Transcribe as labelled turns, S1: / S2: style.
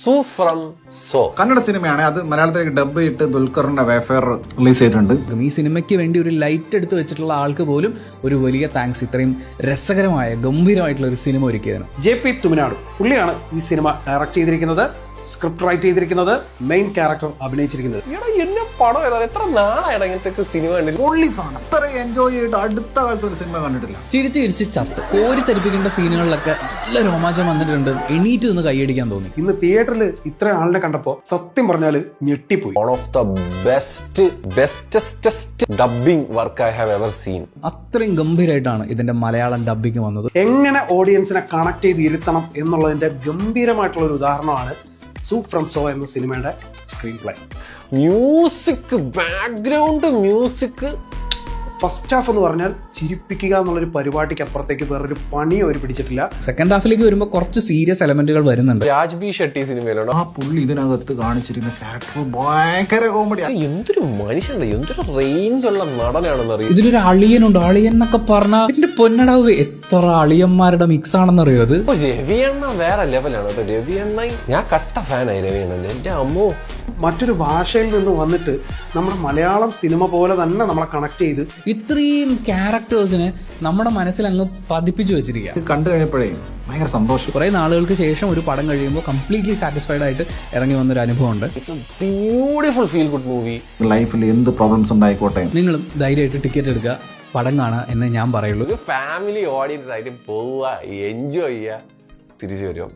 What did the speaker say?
S1: സു from so
S2: Kannada സിനിമയാണ്. അത് മലയാളത്തിലേക്ക് ഡബ് ചെയ്തിട്ട് ദുൽഖറിന്റെ വേഫെയർ റിലീസ് ചെയ്തിട്ടുണ്ട്.
S3: ഈ സിനിമയ്ക്ക് വേണ്ടി ഒരു ലൈറ്റ് എടുത്ത് വെച്ചിട്ടുള്ള ആൾക്ക് പോലും ഒരു വലിയ താങ്ക്സ്, ഇത്രയും രസകരമായ ഗംഭീരമായിട്ടുള്ള ഒരു സിനിമ ഒരുക്കിയതിന്.
S4: JP തുമിനാട് പുള്ളിയാണ് ഈ സിനിമ ഡയറക്ട് ചെയ്തിരിക്കുന്നത്, സ്ക്രിപ്റ്റ് റൈറ്റ് ചെയ്തിരിക്കുന്നത്, മെയിൻ ക്യാരക്ടർ അഭിനയിച്ചിരിക്കുന്നത്.
S1: എന്നെ പടം ഏതാണ്? എത്ര നാളാണ് ഇങ്ങനത്തെ സിനിമ കണ്ടിട്ട്?
S2: അത്ര എൻജോയ് ചെയ്തിട്ട് അടുത്ത കാലത്ത് ഒരു സിനിമ കണ്ടിട്ടില്ല.
S3: ചിരിച്ച് ചത്ത് കോരി തരിപ്പിക്കേണ്ട സീനുകളിലൊക്കെ നല്ല രോമാഞ്ചം വന്നിട്ടുണ്ട്. എണീറ്റ് നിന്ന് കൈയടിക്കാൻ തോന്നി.
S4: ഇന്ന് തിയേറ്ററിൽ ഇത്ര ആളിനെ കണ്ടപ്പോൾ സത്യം പറഞ്ഞാല് ഞെട്ടിപ്പോയി.
S1: One of the bestest dubbing work I have ever seen.
S3: അത്രയും ഗംഭീരമായിട്ടാണ് ഇതിന്റെ മലയാളം ഡബ്ബിങ് വന്നത്.
S4: എങ്ങനെ ഓഡിയൻസിനെ കണക്ട് ചെയ്ത് ഇരുത്തണം എന്നുള്ളതിന്റെ ഗംഭീരമായിട്ടുള്ള ഒരു ഉദാഹരണമാണ് സു ഫ്രം സോ എന്ന സിനിമയുടെ screen play.
S1: Music, background music,
S4: first half എന്ന് പറഞ്ഞാൽ ചിരിപ്പിക്കുക എന്നുള്ളൊരു പരിപാടിക്ക് അപ്പുറത്തേക്ക് വേറൊരു പണിയും അവർ പിടിച്ചിട്ടില്ല.
S3: സെക്കൻഡ് ഹാഫിലേക്ക് വരുമ്പോൾ കുറച്ച് സീരിയസ് എലമെന്റുകൾ വരുന്നുണ്ട്.
S1: രാജ് ബി ഷെട്ടി സിനിമയിലാണ്
S2: ആ പുള്ളി ഇതിനകത്ത് കാണിച്ചിരുന്ന ക്യാരക്ടർ ഭയങ്കര കോമഡി.
S1: എന്തൊരു മനുഷ്യനുണ്ട്, എന്തൊരു റേഞ്ച് ഉള്ള നടനാണെന്ന് അറിയാം.
S3: ഇതിലൊരു അളിയനുണ്ട്. അളിയൻ എന്നൊക്കെ പറഞ്ഞാൽ ഇതിന്റെ പൊന്നടാവ് എത്ര അളിയന്മാരുടെ മിക്സ് ആണെന്നറിയോ അത്.
S1: രവിയണ്ണ വേറെ ലെവലാണ്. രവിയണ്ണ ഞാൻ കട്ട ഫാനായി രവിയണ്ണന്റെ. എന്റെ അമ്മോ,
S4: മറ്റൊരു ഭാഷയിൽ നിന്ന് വന്നിട്ട് നമ്മുടെ മലയാളം സിനിമ പോലെ തന്നെ നമ്മളെ കണക്ട് ചെയ്ത്
S3: ഇത്രയും ക്യാരക്ടേഴ്സിനെ നമ്മുടെ മനസ്സിൽ അങ്ങ് പതിപ്പിച്ചു വെച്ചിരിക്കുക.
S2: ഇത് കണ്ടു കഴിഞ്ഞപ്പോഴേ ഭയങ്കര സന്തോഷം.
S3: കുറെ നാളുകൾക്ക് ശേഷം ഒരു പടം കഴിയുമ്പോൾ കംപ്ലീറ്റ്ലി സാറ്റിസ്ഫൈഡ് ആയിട്ട് ഇറങ്ങി വന്നൊരു അനുഭവമുണ്ട്.
S1: It's A beautiful feel good movie.
S2: ലൈഫിൽ എന്ത് പ്രോബ്ലംസ് ഉണ്ടായിക്കോട്ടെ,
S3: നിങ്ങളും ധൈര്യമായിട്ട് ടിക്കറ്റ് എടുക്കുക, പടം കാണുക എന്ന് ഞാൻ പറയുള്ളൂ.
S1: ഒരു ഫാമിലി ഓഡിയൻസ് ആയിട്ട് പോവുക, എൻജോയ് ചെയ്യുക, തിരിച്ചു വരുമോ.